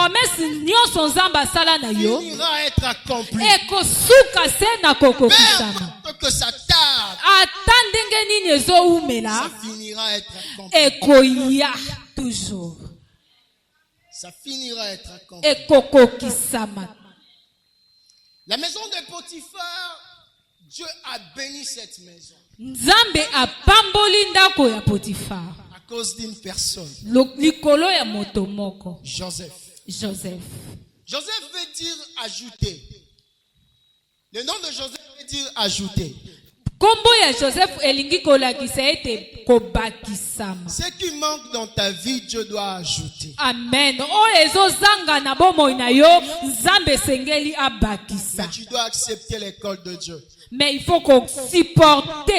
promesse nyonso nzamba sala na yo finira à être accompli. ekosuka se na Peu kokokisama importe que ça tarde, ata ndenge nini ezoumela ça finira à être accompli. ekoya toujours Ça finira à être accompli. ekokokisama. La maison de Potiphar, Dieu a béni cette maison Nzambe apamboli ndako ya Potifar à cause d'une personne, likolo ya moto moko, Joseph. Joseph. Joseph veut dire ajouter. Le nom de Joseph veut dire ajouter. Kombo ya Joseph elingi kolakisa ete kobakisama. Ce qui manque dans ta vie, Dieu doit ajouter. Amen. O ezozanga na bomoi na yo, Nzambe sengeli abakisa. Mais tu dois accepter l'école de Dieu. Mais il faut qu'on supporte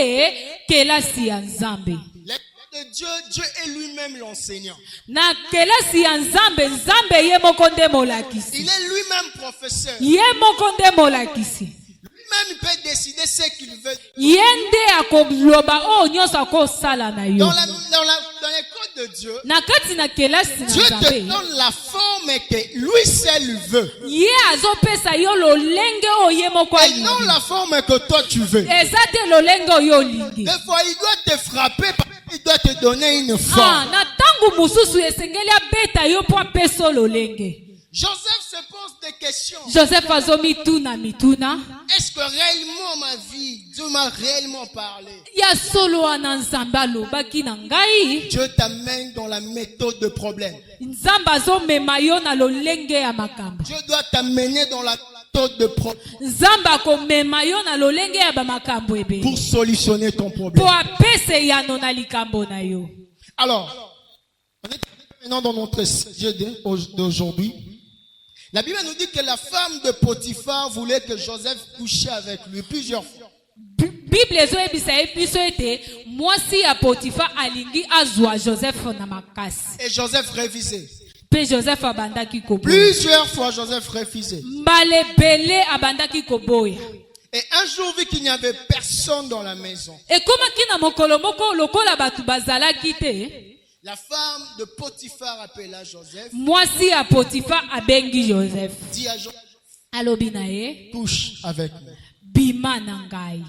kelasi ya Nzambe. L'école de Dieu, Dieu est lui-même l'enseignant. Na kelasi ya Nzambe, Nzambe ye moko nde molakisi. Il est lui-même professeur. Ye moko nde molakisi. Lui-même, il peut décider ce qu'il veut. Yende akoloba o nyonso akosala na yo. Dans l'école de Dieu, Na kati na kelasi na Dieu te Nzambe. donne la forme que lui seul veut. Ye azopesa yo lolenge oye moko Et non alingi. la forme que toi tu veux. Eza te lolenge oyo olingi. Des fois, il doit te frapper parce qu'il doit te donner une Ah, forme. na tangu mususu esengeli abeta yo po apeso lolenge. Joseph se pose des questions. Joseph azomituna mituna. Est-ce que réellement ma vie, Dieu m'a réellement parlé? Ya solo wana Nzambe alobaki na ngai. Dieu t'amène dans la méthode de problème. Nzambe azomema yo na lolenge ya makambo. Dieu doit t'amener dans la méthode de problème Nzambe akomema yo na lolenge ya bamakambo ebe. pour solutionner ton problème. Po apese yano na likambo na yo. Alors, on est maintenant dans notre sujet d'aujourd'hui. La Bible nous dit que la femme de Potiphar voulait que Joseph couche avec lui plusieurs fois. Bible ezoyebisa biso ete mwasi ya Potifa alingi azwa Joseph na makasi. Et Joseph refusait. Pe Joseph abandaki koboya. Plusieurs fois, Joseph refusait. Mbale bele abandaki koboya. Et un jour, vu qu'il n'y avait personne dans la maison, Ekomaki na mokolo moko lokola batu bazalaki te. la femme de Potiphar appela Joseph, Mwasi ya Potifa abengi Joseph. dit à Joseph, Alobi na ye, couche avec moi. bima na ngai.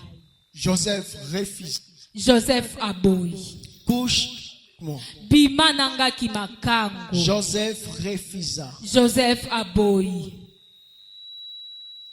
Joseph refuse. Joseph aboyi. Couche moi. Bima na nga ki makango. Joseph refusa. Joseph aboyi.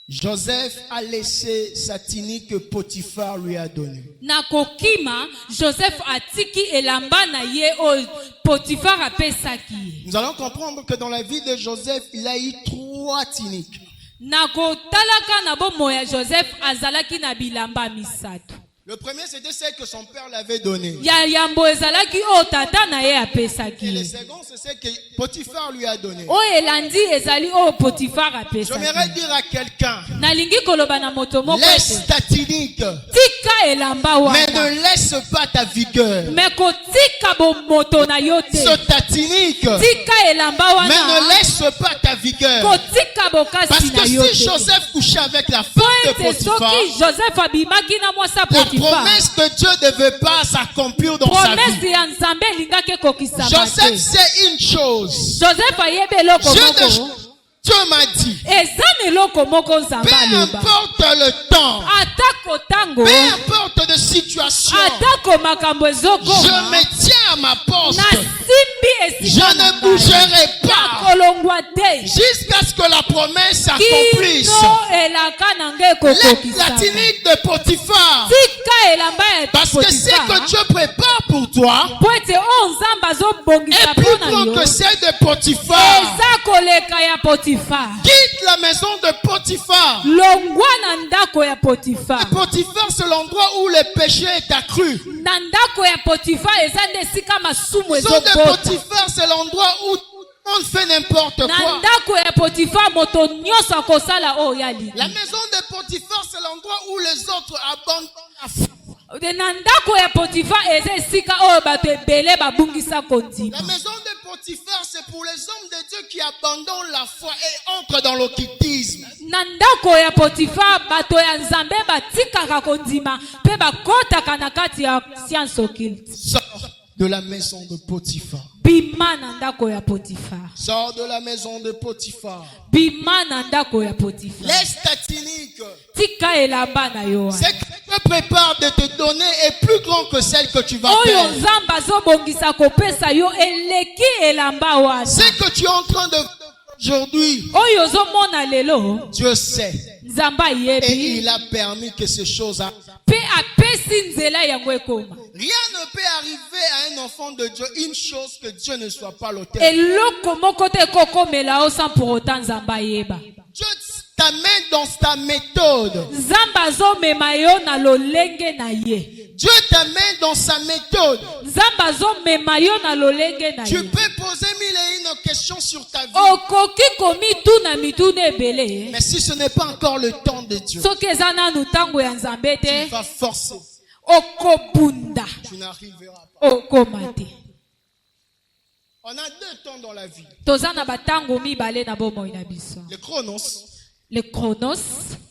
Joseph a laissé sa tunique que Potiphar lui a donnée. Na kokima, Joseph atiki elamba na ye o Potifar apesaki. Nous allons comprendre que dans la vie de Joseph, il a eu 3 tuniques. Na kotalaka na bomo ya Joseph azalaki na bilamba misato. Le premier, c'était celle que son père l'avait donnée. Ya yambo ezalaki o tata na ye Et le apesaki. second, c'est celle que Potiphar lui a donnée. O elandi ezali o Potifar apesaki. J'aimerais dire à quelqu'un, Nalingi koloba na moto moko laisse ete, ta tunique, tika elamba mais wana. ne laisse pas ta vigueur. Me kotika bo moto na yo te. Sur ta tunique, Tika elamba mais ne wana. laisse pas ta vigueur. Kotika bo Parce kasi que na yo si te. Joseph couchait avec la femme de Ete Potiphar, soki Joseph abimaki na mwasa la Potifar. promesse de Dieu ne veut pas s'accomplir dans sa Promesse vie. ya Nzambe elingaki ekokisama Joseph te. sait une chose. Joseph ayebi eloko moko. Dieu m'a dit, Eza na eloko moko Nzambe peu aloba. importe le temps, Atako tango, peu importe de situation, atako makambo je ezokoma, me tiens à ma poste. nasimbi Je esika na ne ngai. bougerai pas Nakolongwa te. jusqu'à ce que la promesse s'accomplisse. Kino elaka na ngai La ekokokisama. tunique de Potiphar. Tika elamba ya Parce que ce que Potifar. Dieu prépare pour toi Po ete o Nzambe azobongisa est plus mpo na grand yo. que celle de Potiphar. Eza koleka ya Potifar. Quitte la maison de Potiphar. Longwa na ndako ya Potifar. Et Potiphar, c'est l'endroit où le péché est accru. Na ndako ya Potifar eza nde esika masumu La maison de ezobota. Potiphar, c'est l'endroit où tout le monde fait n'importe Na quoi. ndako ya Potifar moto nyonso akosala oyo alingi. La maison de Potiphar, c'est l'endroit où les autres abandonnent la foi. Na ndako ya Potifar eza esika oyo bato ebele babungisa kondima. La maison de Potiphar, c'est pour les hommes de Dieu qui abandonnent la foi et entrent dans l'occultisme. Na ndako ya Potifar bato ya Nzambe batikaka kondima pe bakotaka na kati ya science occulte. Sors de la maison de Potiphar. bima na ndako ya Potiphar. Sors de la maison de Potiphar. Bima na ndako ya Potiphar. Laisse ta tunique. Tika elamba na yo. Ce que Dieu prépare de te donner est plus grand que celle que tu vas Oyo perdre. nzamba zobongisa kopesa yo eleki elamba wana. Ce que tu es en train de faire aujourd'hui, Oyo zomona lelo. Dieu sait. Nzamba Et yebi. il a permis que ces choses arrivent. Pe apesi nzela yango ekoma. Rien ne peut arriver à un enfant de Dieu, une chose que Dieu ne soit pas l'auteur. Eloko moko te kokomela o sans pour autant nzamba yeba. Dieu t'amène dans ta méthode. Nzamba zomema yo na lolenge na ye. Dieu t'amène dans sa méthode. Nzamba zomema yo na lolenge na Tu ye. peux poser mille et une questions sur ta vie. Okoki komituna mituna ebele. Mais si ce n'est pas encore le temps de Dieu, Soki eza nanu ntango ya nzambe tu te, vas forcer. okobunda, Tu n'arriveras pas. okoma te. On a deux temps dans la vie. Toza na batango mibale na bomoi na biso. Le chronos, Le chronos,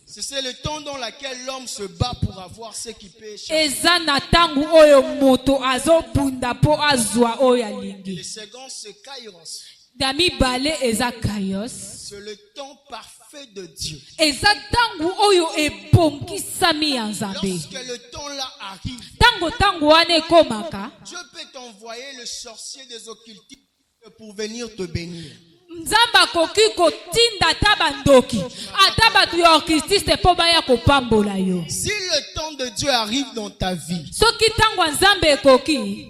c'est le temps dans lequel l'homme se bat pour avoir ce qu'il peut chercher. eza na tango oyo moto azobunda po azwa oyo Le alingi. second, c'est kairos. Na mibale eza kaios. C'est le temps parfait de Dieu. Eza tango oyo ebongisami ya nzambe. Lorsque le temps là arrive, Tango wana ekomaka, Dieu peut t'envoyer le sorcier des occultistes pour venir te bénir. nzamba koki kotinda ata bandoki ata bato ya orchestre mpo baya kopambola yo. Si le temps de Dieu arrive dans ta vie, Soki tango ya nzambe ekoki,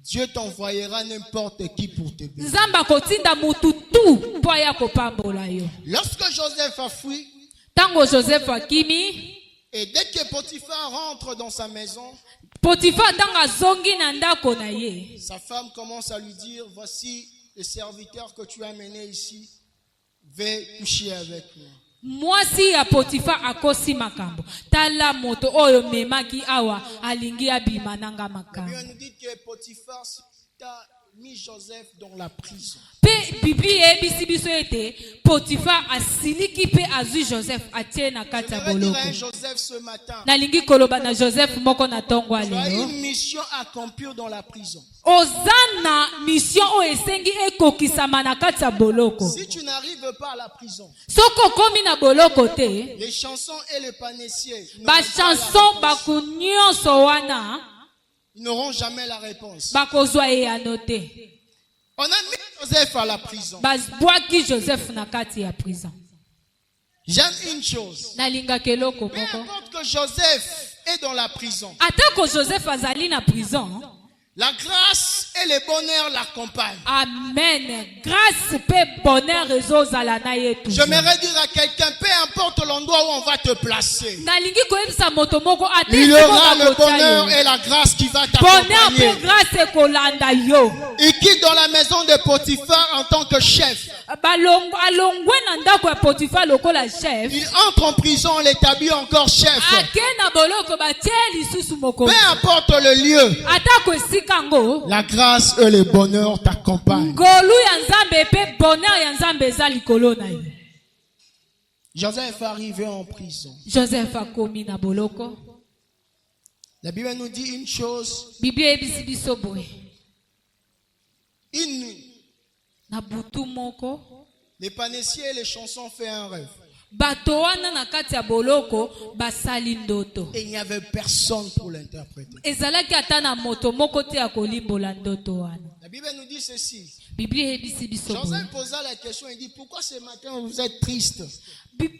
Dieu t'envoyera n'importe qui pour te bénir. nzamba kotinda mutu tu mpo aya kopambola yo. Lorsque Joseph a fui, Tango Joseph akimi, et dès que Potiphar rentre dans sa maison, Potiphar tango azongi na ndako na ye, sa femme commence à lui dire, voici le serviteur que tu as amené ici, vais coucher avec moi. mwasi ya Potiphar akosi makambo. Tala moto oyo memaki awa alingi abima nanga La makambo. Bible nous dit que Potiphar a mis Joseph dans la prison. Pe Bible ebisi biso ete Potiphar asiliki pe azwi Joseph atie na kati ya Je vais dire boloko. à Joseph ce matin, Nalingi koloba na Joseph moko na tongo tu as lelo. une mission à accomplir dans la prison. Ozana mission oyo esengi ekokisama na kati ya boloko. Si tu n'arrives pas à la prison, Soko komi na boloko te, les chansons et les panissiers ba chanson bako nyonso wana ils n'auront jamais la réponse. bakozwa eyano te. On a mis Joseph à la prison. Bazwaki Joseph na kati ya prison. J'aime une chose. Nalingaka eloko Peu moko. importe que Joseph est dans la prison, Atako Joseph azali na prison, la grâce et le bonheur l'accompagnent. amen. Grâce pe bonheur ezozala na ye toujours. J'aimerais dire à quelqu'un, peu importe l'endroit où on va te placer, Nalingi koyebisa moto moko ate il y aura le kokotia bonheur yo. et la grâce qui va Bonheur t'accompagner. pe grâce ekolanda yo. Il quitte dans la maison de Potiphar en tant que chef. Alongwe na ndako ya Potiphar lokola chef. Il entre en prison, on l'établit encore chef. Ake na boloko batie lisusu moko. Peu importe le lieu, Atako esika ngo. la grâce et le bonheur t'accompagnent. Ngolu ya nzambe pe bonheur ya nzambe eza likolo na ye. Joseph est arrivé en prison. Joseph akomi na boloko. La Bible nous dit une chose, Bible ebisi biso boye. une nuit, Na butu moko. les panissiers et les chansons font un rêve. Bato wana na kati ya boloko basali ndoto. Et il n'y avait personne pour l'interpréter. Ezalaki ata na moto moko te akolimbola ndoto wana. La Bible nous dit ceci. Bible ebisi biso boye. Joseph posa la question, il dit, pourquoi ce matin vous êtes triste?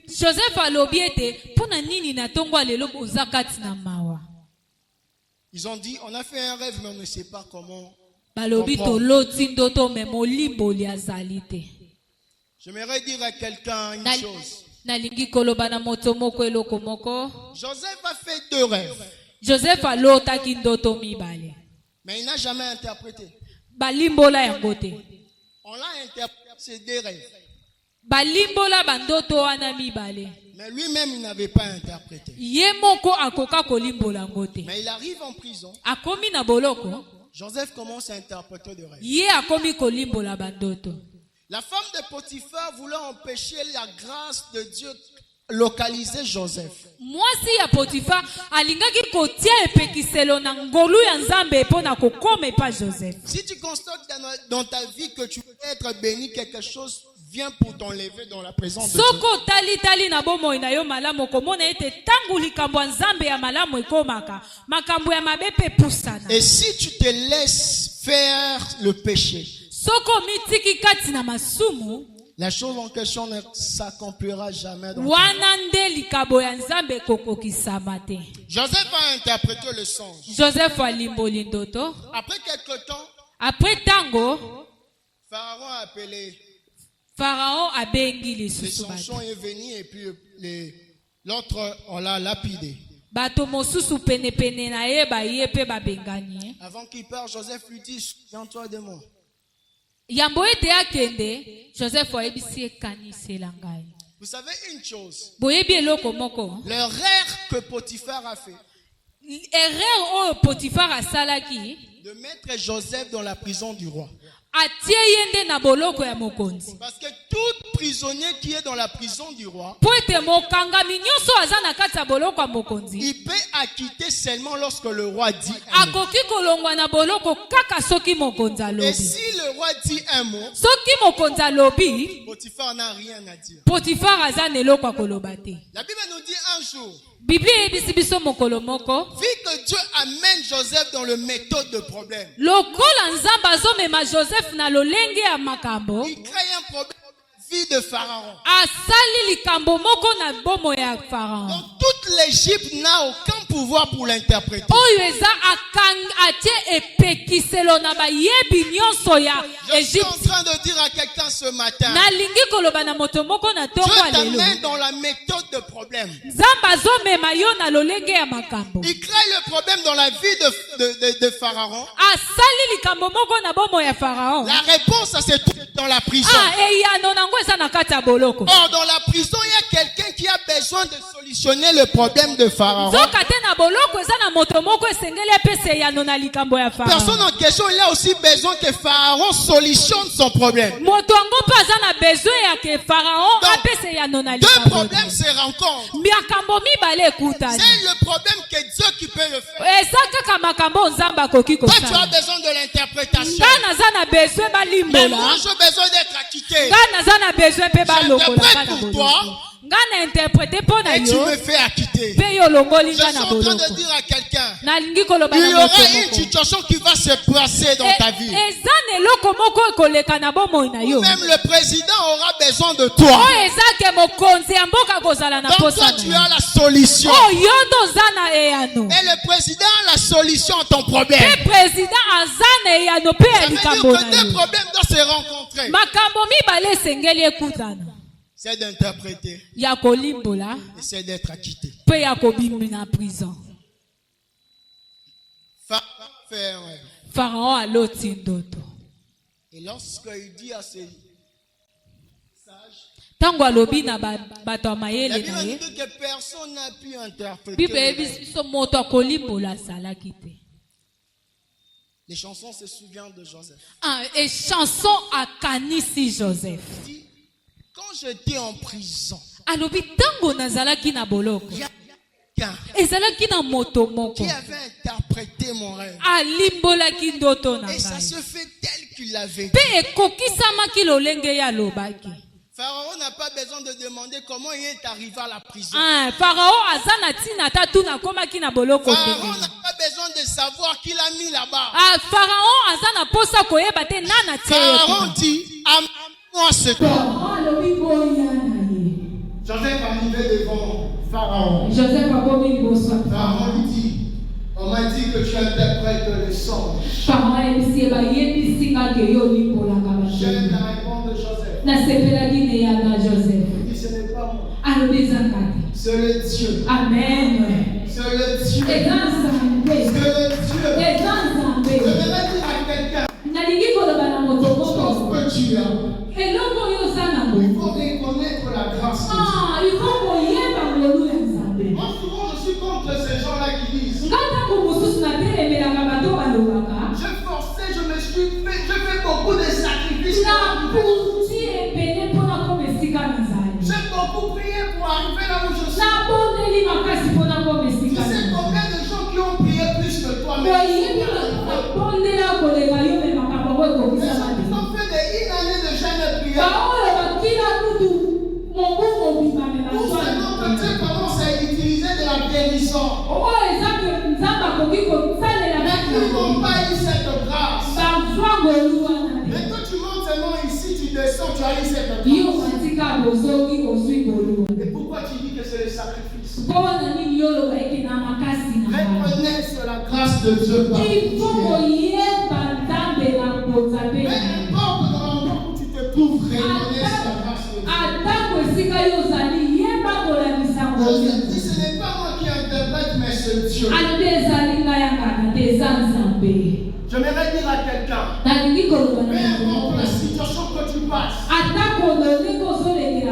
Joseph alobi ete mpona nini na ntongo ya lelo boza kati na mawa. Ils ont dit, on a fait un rêve, mais on ne sait pas comment. Balobi toloti ndoto me molimboli azali te. J'aimerais dire à quelqu'un une chose. Nalingi koloba na moto moko eloko moko. Joseph a fait deux rêves, Joseph alotaki ndoto mibale. mais il n'a jamais interprété. Balimbola yango te. On l'a interprété, ces deux rêves. Balimbola bandoto wana mibale. Mais lui-même, il n'avait pas interprété. Ye moko akoka kolimbola yango te. Mais il arrive en prison. Akomi na boloko. Joseph commence à interpréter des rêves. Ye akomi kolimbola bandoto. La femme de Potiphar voulant empêcher la grâce de Dieu localiser Joseph. mwasi ya Potifa alingaki kotia epekiselo na ngolu ya Nzambe epona kokoma epa Joseph. Si tu constates dans ta vie que tu peux être béni, quelque chose vient pour t'enlever dans la présence de Dieu. Soko tali na bomo ina yo malamu komona ete tangu likambo ya Nzambe ya malamu ekomaka makambo ya mabepe pusana. Et si tu te laisses faire le péché, Soko mitiki kati na masumu, la chose en question ne s'accomplira jamais dans ta vie. wana nde likabo ya Nzambe kokokisama te. Joseph a interprété le songe. Joseph alimboli ndoto. Après quelque temps, Après tango, Pharaon a appelé. Pharaon abengi Le lisusu bato. Samson est venu et puis l'autre, on l'a lapidé. Bato mosusu pene pene na ye ba ye pe babengani. Avant qu'il parte, Joseph lui dit, souviens-toi de moi. Yambo ete akende, Joseph ayebisi ekanisela ngai. Vous savez une chose, Boyebi eloko moko. l'erreur que Potiphar a fait, Erreur oyo Potifar asalaki, de mettre Joseph dans la prison du roi. atie yende na boloko ya mokonzi. Parce que tout prisonnier qui est dans la prison du roi, Po ete mokangami nyonso aza na kati ya boloko ya mokonzi, il peut acquitter seulement lorsque le roi dit un mot. akoki kolongwa na boloko kaka soki mokonzi Et alobi. si le roi dit un mot, Soki mokonzi alobi, Potiphar n'a rien à dire. Potifar aza na eloko ya koloba te. La Bible nous dit un jour, Biblia eyebisi biso mokolo moko, vu que Dieu amène Joseph dans le méthode de problème, lokola Nzambe azomema Joseph na lolenge ya makambo, il crée un problème dans la vie de Pharaon. asali likambo moko na bomo ya Pharaon. Donc toute l'Égypte n'a aucun pouvoir pour l'interpréter. Oyo eza atie epekiselo na bayebi nyonso ya Je suis en Egypte. train de dire à quelqu'un ce matin, Nalingi koloba na moto moko na Dieu tongo alelo. t'amène dans la méthode de problème. Nzambe azomema yo na lolenge ya makambo. Il crée le problème dans la vie de Pharaon. Asali likambo moko na bomo ya Pharaon. La réponse, ça se trouve dans la prison. Eyano nango eza na kati ya boloko. Or, dans la prison, il y a quelqu'un qui a besoin de solutionner le problème de Pharaon. Zoka te na boloko eza na moto moko esengeli apesa eyano na likambo ya Personne Pharaon. en question, il a aussi besoin que Pharaon solutionne son problème. Moto yango mpe aza na besoin ya ke Pharaon Donc, apesa eyano na Deux likambo. problèmes se rencontrent. Makambo mibale ekutani. C'est le problème que Dieu qui peut le faire. Eza kaka makambo Nzambe akoki Toi, tu as kosala. besoin de l'interprétation. Nga naza na besoin Mais moi, balimbola. j'ai besoin d'être acquitté. Nga naza na besoin mpe balokola J'interprète nga na pour boloko. toi. Nga na interprete mpo na Et tu yo me fais acquitter. mpe yo olongoli Je nga suis na en train de boloko. dire à quelqu'un, Nalingi koloba il na y moto aura une moko. situation qui va se passer dans ta vie. Eza na eloko moko ekoleka na bomoi na yo. Même le président aura besoin de toi. Oyo eza ke mokonzi ya mboka kozala na Donc posa toi, na tu yo. as la solution. Oyo yo ndo oza na eyano. Et le président a la solution à ton problème. Mpe président aza na eyano mpe ya Ça veut likambo dire que na deux yo. problèmes doivent se rencontrer. Makambo mibale esengeli ekutana. C'est d'interpréter Ya kolimbola et c'est d'être acquitté. mpe ya kobimi na prison. Pharaon aloti ndoto. Et lorsqu'il dit à ses sages, Tango alobi na bato ya la mayele Bible na nous ye, dit que personne n'a pu interpréter. Bible eyebisi biso moto akolimbola asalaki te. Les chansons se souviennent de Joseph. Et chanson akanisi Joseph. Il dit, quand j'étais en prison, Alobi tango nazalaki na boloko. il y a quelqu'un Ezalaki na moto moko. qui avait interprété mon rêve. Alimbolaki ndoto na Et ça ngai. se fait tel qu'il l'avait dit. Pe ekokisamaki lolenge ya lobaki. Pharaon n'a pas besoin de demander comment il est arrivé à la prison. Pharaon aza na tina tatu na komaki na boloko Pharaon te. n'a pas besoin de savoir qui l'a mis là-bas. Pharaon aza na posa koyeba te nana tie ye Pharaon kuna. dit, amène-moi ce temps. Pharaon alobi boya na ye. Joseph arrivait devant Pharaon. Joseph akomi liboso. Pharaon lui dit, on m'a dit que tu interprètes les songes. Pharaon ayebisi ye bayebisi nga ke yo olimbolaka J'aime bato. la réponse de Joseph. Nasepelaki ne ya na Joseph. Il dit, ce n'est pas moi. Alobi ezanga te. C'est le Dieu. Amen. C'est le Dieu. Eza Nzambe. C'est le Dieu. Eza Je Nzambe. vais dire à quelqu'un, Nalingi koloba na moto chose moko. que tu as. Eloko oyo oza nango. Il faut reconnaître la grâce de Dieu. Ifo koyeba ngolu ya Nzambe. Moi, souvent, je suis contre ces gens-là qui disent, Nga ntango mosusu natelemelaka bato balobaka. j'ai forcé, je fais beaucoup de sacrifices. Naputi ebele mpona koma esika nazali. J'ai beaucoup prié pour arriver là où Mais quand tu montes seulement ici, tu descends, tu arrives cette place. Et pourquoi tu dis que c'est le sacrifice? Reconnaisse la grâce de Dieu par Peu importe dans l'endroit où tu te trouves, reconnaisse la grâce de Dieu. Ce n'est pas moi qui interprète, mais c'est Dieu. J'aimerais dire à quelqu'un, peu importe la situation que tu passes,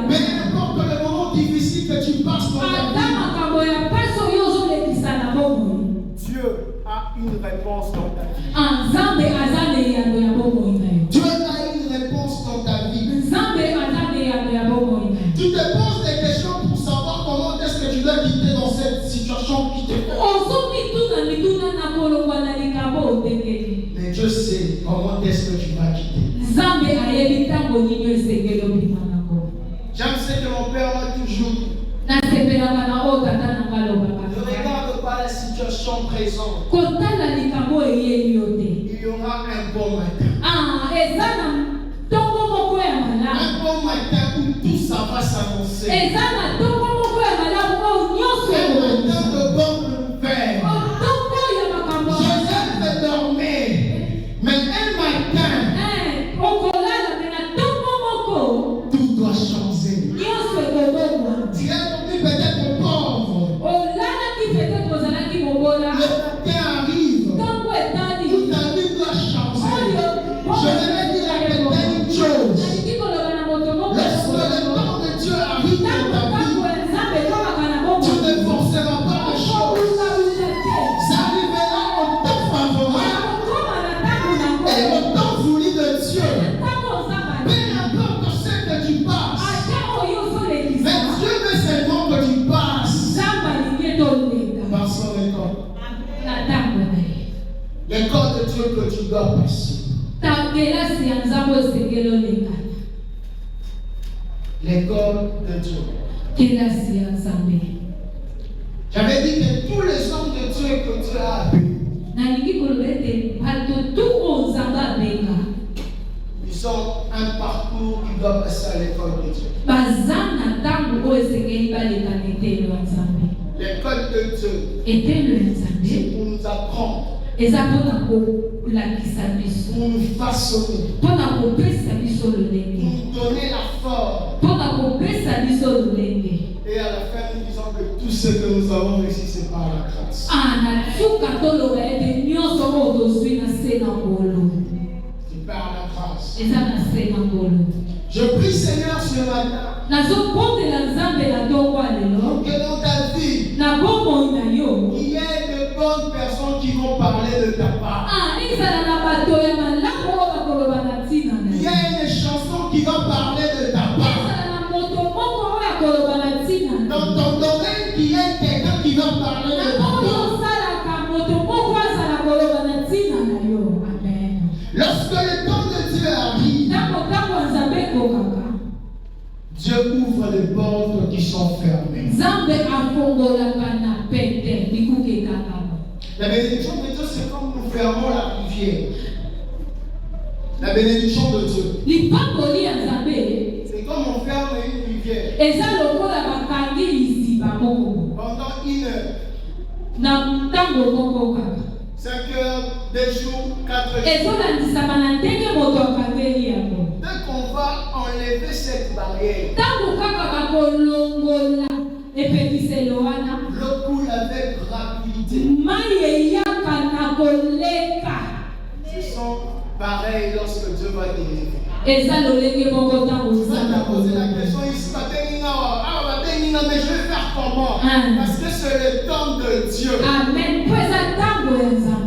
peu importe le moment difficile que tu passes dans ta vie, Dieu a une réponse dans ta vie. Dieu a une réponse dans ta vie. Tu te poses des questions pour savoir comment est-ce que tu dois quitter dans cette situation qui te fait. Mais Dieu sait comment est-ce que tu vas quitter. J'aime ce que mon père m'a toujours dit. Ne regarde pas la situation présente. Il y aura un bon matin. Un bon matin où tout ça va s'annoncer. Un matin de bonne nouvelle. Joseph dormait, mais un matin, tout doit changer. Tu es devenu peut-être pauvre. Le matin arrive, où ta vie doit changer. Je vais dire à quelqu'un une chose. Lorsque le temps de Dieu arrive dans ta vie, tu ne forceras pas les choses. Ça arrivera au temps favorable et au temps voulu de Dieu. Peu importe ce que tu passes, mais Dieu veut seulement que tu passes par son école. L'école de Dieu que tu dois passer. L'école de Dieu. J'avais dit que tous les hommes de Dieu que Dieu a appelés, ils ont un parcours qui doit passer à l'école de Dieu. L'école de Dieu, c'est pour nous apprendre, pour nous façonner, pour nous donner la force. Et à la fin, nous disons que tout ce que nous avons réussi, c'est par la grâce. C'est par la grâce. Je prie Seigneur ce matin que dans ta vie, il y ait de bonnes personnes qui vont parler de ta part. Il y a une chanson qui va parler de ta part. Dans ton domaine, il y a quelqu'un qui va parler de ta part. Lorsque le temps de Dieu arrive, Dieu ouvre les portes qui sont fermées. La bénédiction de Dieu, c'est comme nous fermons la rivière. La bénédiction de Dieu, c'est comme on ferme une rivière pendant 1 heure, 5 heures, 2 jours, 4 jours. Dès qu'on va enlever cette barrière, l'eau coule avec rapidité. Ce sont pareils lorsque Dieu va délivrer. Tu vas te poser la question ici, mais je vais faire comment? Parce que c'est le temps de Dieu.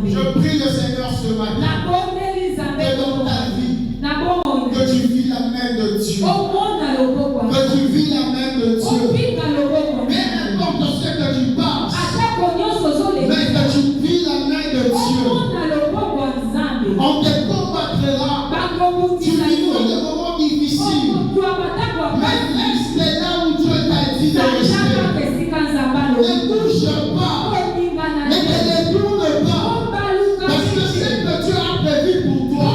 Je prie le Seigneur ce matin que dans ta vie, que tu vis la main de Dieu. Que tu vis la main de Dieu. Peu importe ce que tu passes, mais que tu vis la main de Dieu. On te combattra. Tu vivras des moments difficiles. Mais reste là où Dieu t'a dit de rester. Ne bouge pas. Ne te détourne pas. Parce que ce que Dieu a prévu pour toi,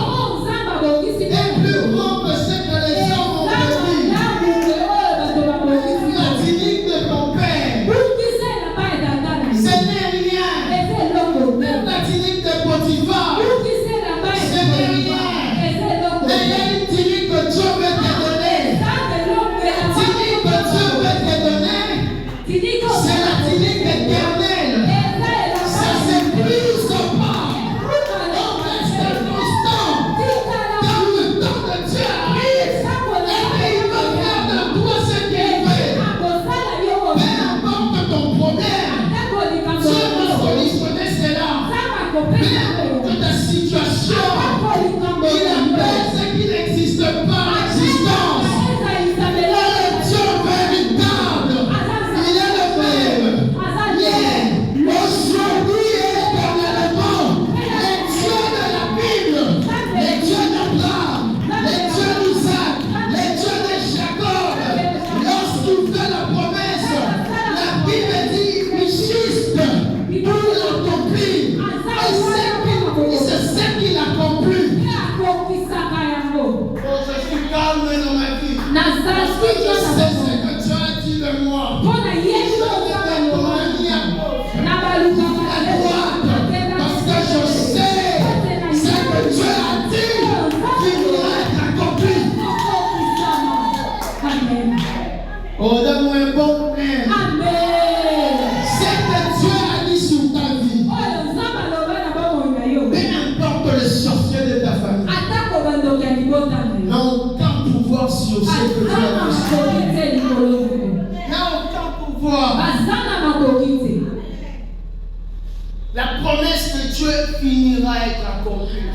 C'est ce que tu as dit de moi. Je vais ton ami à gauche, à droite, parce que je sais ce que Dieu a dit qui doit être accompli. Oh, donne-moi un bon amen. Ce que Dieu a dit sur ta vie, peu importe le sorcier de ta famille, n'a aucun pouvoir sur ce que Dieu a dit. N'a aucun pouvoir. La promesse de Dieu finira à être accomplie.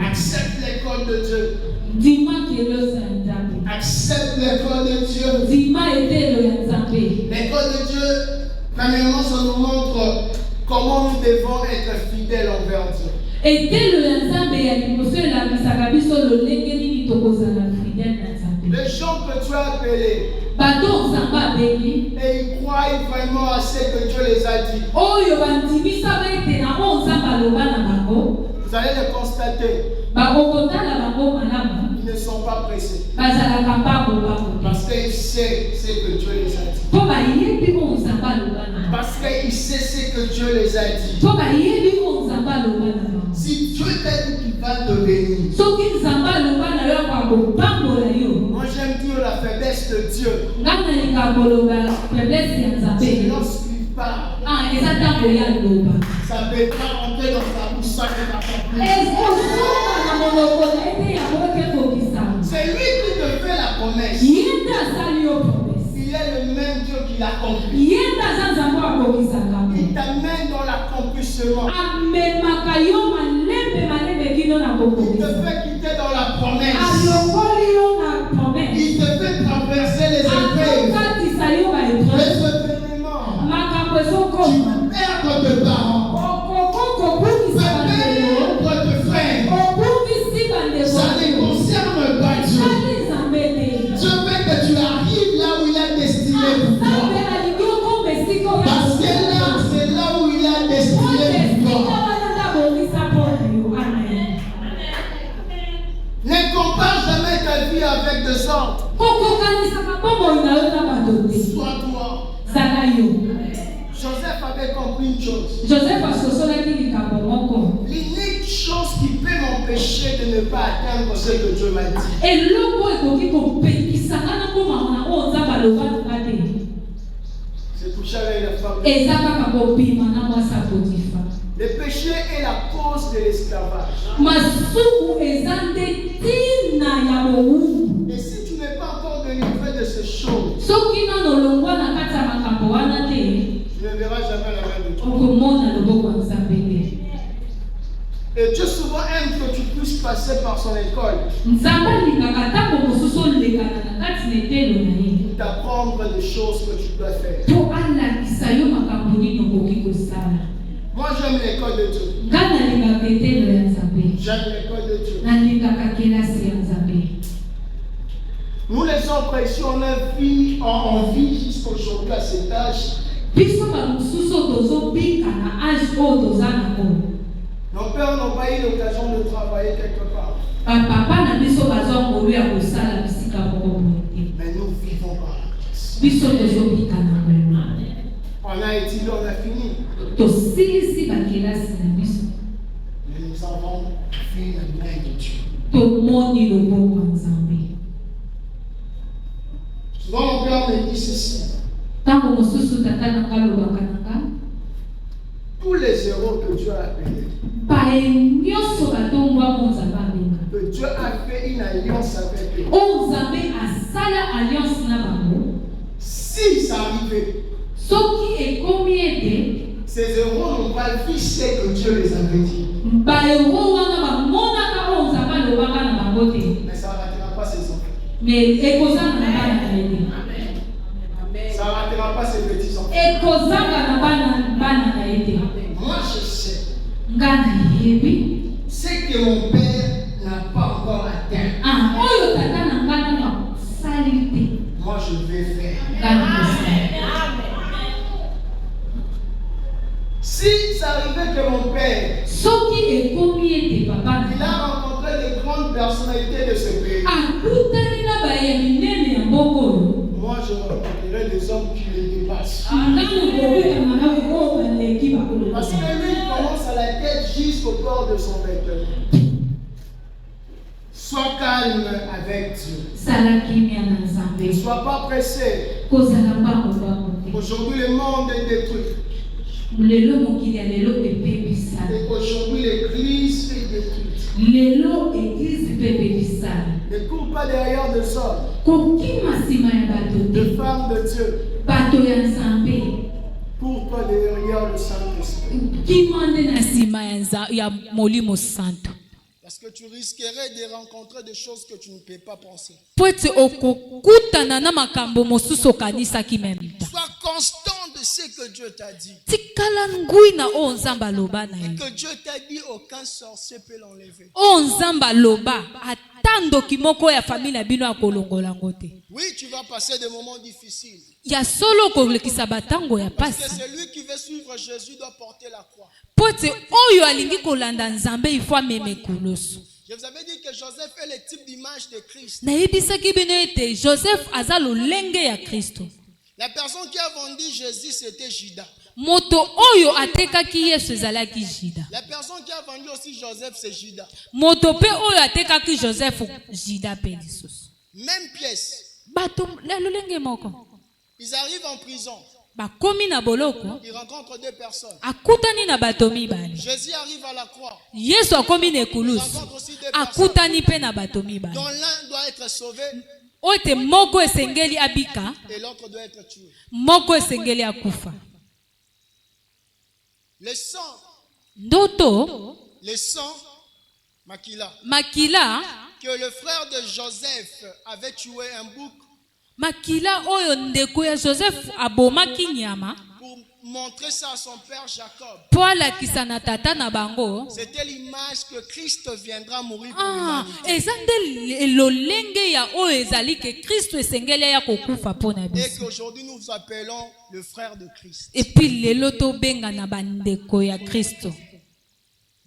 Accepte l'école de Dieu. Accepte l'école de Dieu. L'école de Dieu, premièrement, ça nous montre comment nous devons être fidèles envers Dieu. Les gens que tu as appelés, et ils croient vraiment à ce que Dieu les a dit. Vous allez le constater. Ils ne sont pas pressés. Parce qu'ils savent ce que Dieu les a dit. Parce qu'ils savent ce que Dieu les a dit. Si Dieu t'a dit qu'il va te bénir. Moi j'aime dire la faiblesse de Dieu. C'est lorsqu'il parle. Ça peut pas rentrer dans ta bouche sans que ta c'est lui qui te fait la promesse. Il est le même Dieu qui l'accomplit. Il t'amène dans l'accomplissement. Il te fait quitter dans la promesse. Il te fait traverser les épreuves. Les événements. Tu peux perdre tes parents. Tu peux perdre tes frères. Ça ne concerne pas Dieu. Dieu veut que tu arrives là où il a destiné pour toi. Parce que là, c'est là où il a destiné pour toi. Ne compare jamais ta vie avec des autres. Sois toi. Joseph avait compris une chose. L'unique chose qui peut m'empêcher de ne pas atteindre ce que Dieu m'a dit, c'est toucher avec la femme. Le péché est la cause de l'esclavage. Et si tu n'es pas encore délivré de ces choses, tu ne verras jamais la main de Dieu. Et Dieu souvent aime que tu puisses passer par son école pour t'apprendre des choses que tu dois faire. Moi j'aime l'école de Dieu. J'aime l'école de Dieu. Nous les autres ici, on vit jusqu'aujourd'hui à cet âge. Nos pères n'ont pas eu l'occasion de travailler quelque part. Mais nous vivons par la grâce. On a étudié, on a fini. Mais nous avons vu la main de Dieu. Souvent mon père me dit ceci. Tous les héros que Dieu a appelés, que Dieu a fait une alliance avec eux. Si ça arrivait, ces héros n'ont pas vu ce que Dieu les avait dit. Mais ça ne ratera pas ses enfants. Ça ne ratera pas ses petits enfants. Moi je sais ce que mon père n'a pas encore atteint. Moi je vais faire. Si ça arrivait que mon père il a rencontré des grandes personnalités de ce pays, hommes qui le dépassent. Parce que lui, il commence à la tête jusqu'au corps de son vêtement. Sois calme avec Dieu. Ne sois pas pressé. Aujourd'hui, le monde est détruit. Et aujourd'hui, l'église est détruite. Ne cours pas derrière des hommes, des femmes de Dieu. Cours-toi derrière le Saint-Esprit. Parce que tu risquerais de rencontrer des choses que tu ne peux pas penser. Sois constant de ce que Dieu t'a dit. Et que Dieu t'a dit, aucun sorcier peut l'enlever. Oui, tu vas passer des moments difficiles. Parce que celui qui veut suivre Jésus doit porter la croix. Je vous avais dit que Joseph est le type d'image de Christ. La personne qui a vendu Jésus, c'était Judas. La personne qui a vendu aussi Joseph, c'est Judas. Même pièce. Ils arrivent en prison. Ils rencontrent deux personnes. Jésus arrive à la croix. Ils rencontrent aussi deux personnes. Dont l'un doit être sauvé et l'autre doit être tué. Le sang Makila que le frère de Joseph avait tué un bouc pour montrer ça à son père Jacob. C'était l'image que Christ viendra mourir pour l'humanité. Et qu'aujourd'hui nous appelons le frère de Christ.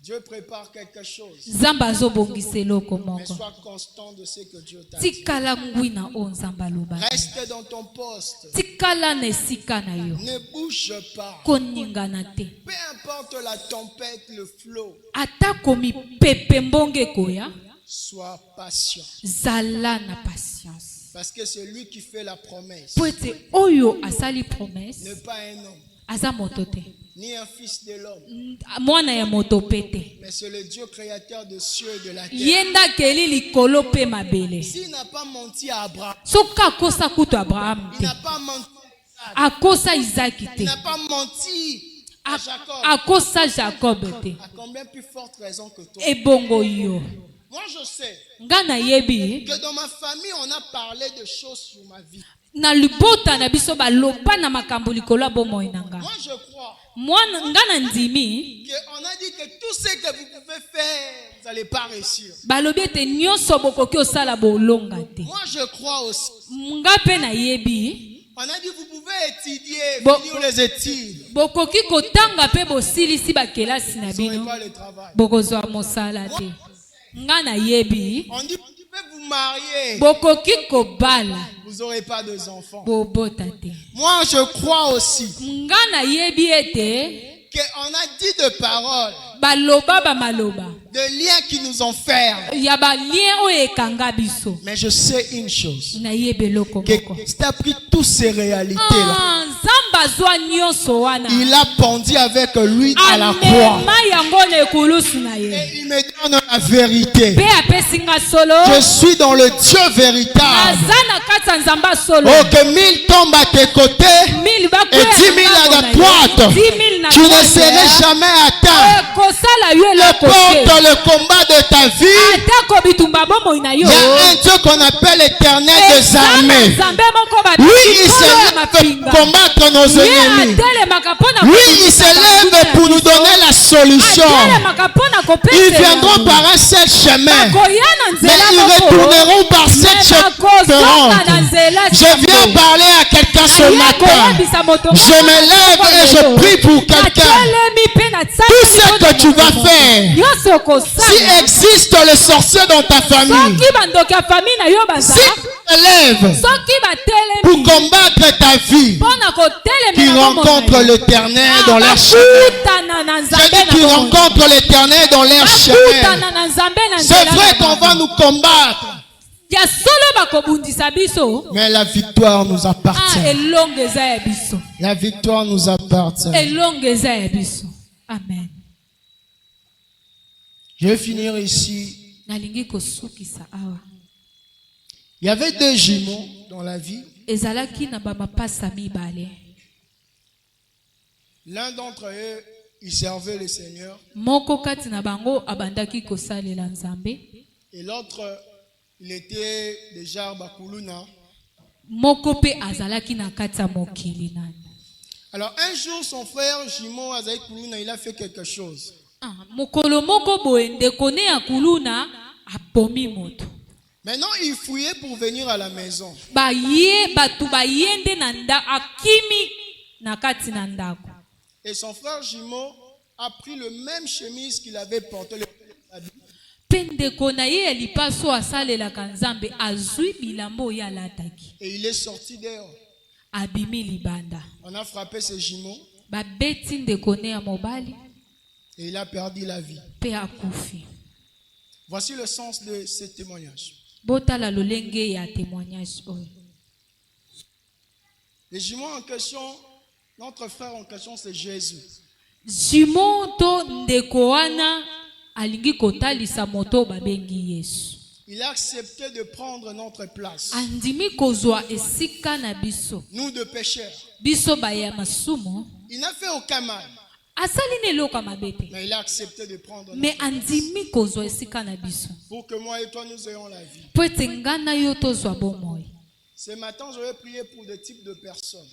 Dieu prépare quelque chose. Mais sois constant de ce que Dieu t'a dit. Reste dans ton poste. Ne bouge pas. Peu importe la tempête, le flot. Sois patient. Parce que c'est lui qui fait la promesse. Ne pas un homme. Ni un fils de l'homme. Mais c'est le Dieu créateur de cieux et de la terre. S'il n'a pas menti à Abraham, il n'a pas menti à Isaac, il n'a pas menti à Jacob. À combien plus forte raison que toi? Moi je sais que dans ma famille on a parlé de choses sur ma vie. Moi je crois qu'on a dit que tout ce que vous pouvez faire, vous n'allez pas réussir. Moi je crois aussi. On a dit vous pouvez étudier, finir les études. Vous n'aurez pas le travail. On dit vous pouvez vous marier. Vous n'aurez pas d'enfants. Moi je crois aussi qu'on a dit de paroles, de liens qui nous enferment. Mais je sais une chose, que Christ a pris toutes ces réalités-là. Il a pendu avec lui à la croix. Et il me donne la vérité. Je suis dans le Dieu véritable. Oh, que 1000 tombent à tes côtés et 10 000 à ta droite, tu ne serais jamais atteint. Porte le combat de ta vie. Il y a un Dieu qu'on appelle l'Éternel des armées. Lui, il se lève pour combattre nos ennemis. Lui, il se lève pour nous donner la solution. Ils viendront par un seul chemin, mais ils retourneront par cette chemin. Je viens parler à quelqu'un ce matin. Je me lève et je prie pour quelqu'un. Tout ce que tu vas faire, si existe le sorcier dans ta famille, si tu te lèves pour combattre ta vie, qui rencontre l'Éternel dans leur chemin. J'ai dit qui rencontre l'Éternel dans leur chemin. C'est vrai qu'on va nous combattre, mais la victoire nous appartient. La victoire nous appartient. Amen. Je vais finir ici. Il y avait deux jumeaux dans la vie. L'un d'entre eux, il servait le Seigneur. Et l'autre, il était déjà Bakuluna. Alors un jour, son frère jumeau Azaï Kuluna, il a fait quelque chose. Maintenant, il fouillait pour venir à la maison. Et son frère jumeau a pris le même chemise qu'il avait porté. Et il est sorti dehors. On a frappé ses jumeaux. Et il a perdu la vie. Voici le sens de ce témoignage. Les jumeaux en question, notre frère en question, c'est Jésus. Il a accepté de prendre notre place. Nous de pécheurs. Il n'a fait aucun mal. Mais il a accepté de prendre notre place. Pour que moi et toi nous ayons la vie. Ce matin, je vais prier pour des types de personnes.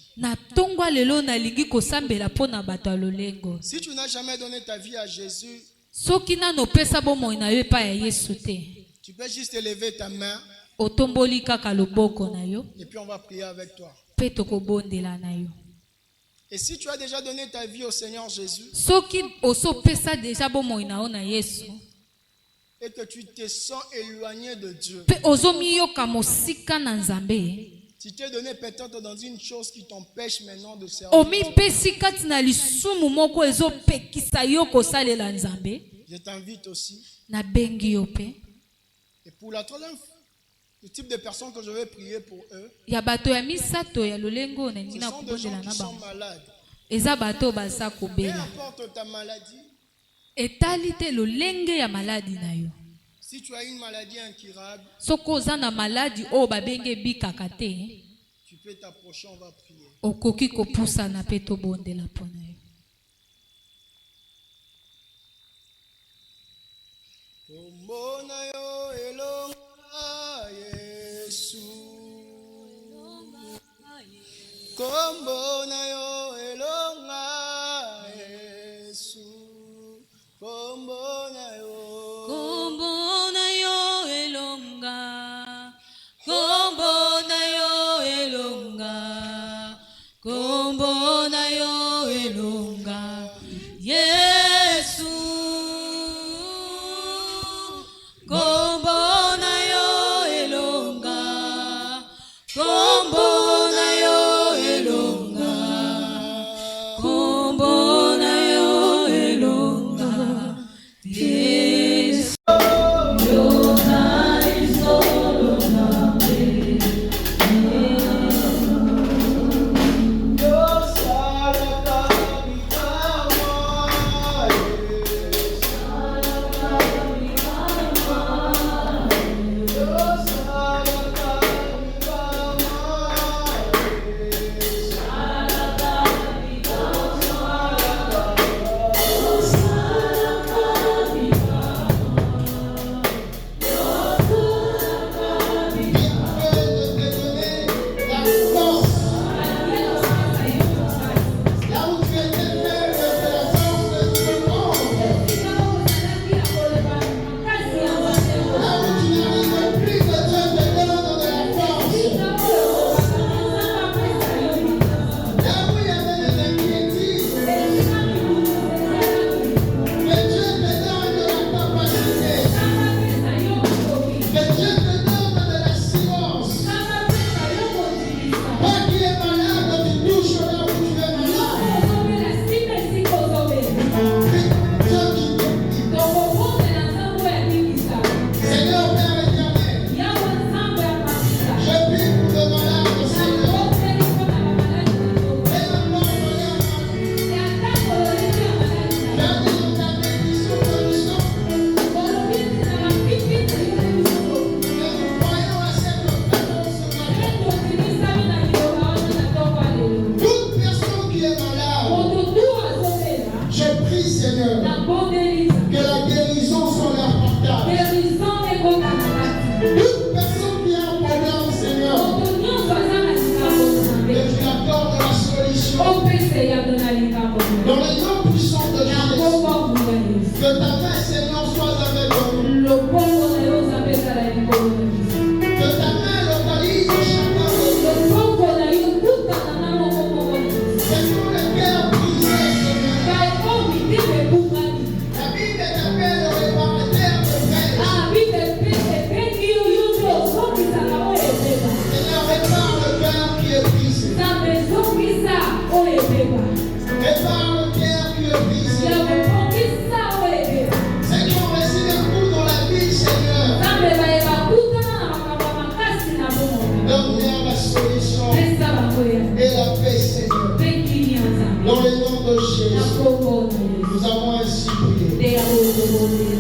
Si tu n'as jamais donné ta vie à Jésus, tu peux juste élever ta main. Et puis on va prier avec toi. Et si tu as déjà donné ta vie au Seigneur Jésus, et que tu te sens éloigné de Dieu, tu t'es donné peut-être dans une chose qui t'empêche maintenant de servir. Je t'invite aussi. Et pour la troisième, le type de personnes que je vais prier pour eux, ce sont des gens qui sont malades. Peu importe ta maladie, si tu as une maladie incurable, tu peux t'approcher, on va prier. Kombo na yo elonga Yesu, kombo na yo elonga, kombo na yo elonga, kombo na yo elonga, Yesu, kombo na yo elonga, kombo na yo elonga. Dans le nom puissant de Jésus. Que ta main, Seigneur, soit avec nous. Que ta main localise chacun de nous. Seigneur, le cœur brisé, Seigneur. La Bible t'appelle le réparateur de paix. Seigneur, répare le cœur qui est brisé. Répare le cœur qui est brisé. Seigneur, laissez les coups dans la vie, Seigneur. Donne-leur la solution et la paix, Seigneur. Dans le nom de Jésus, nous avons ainsi prié.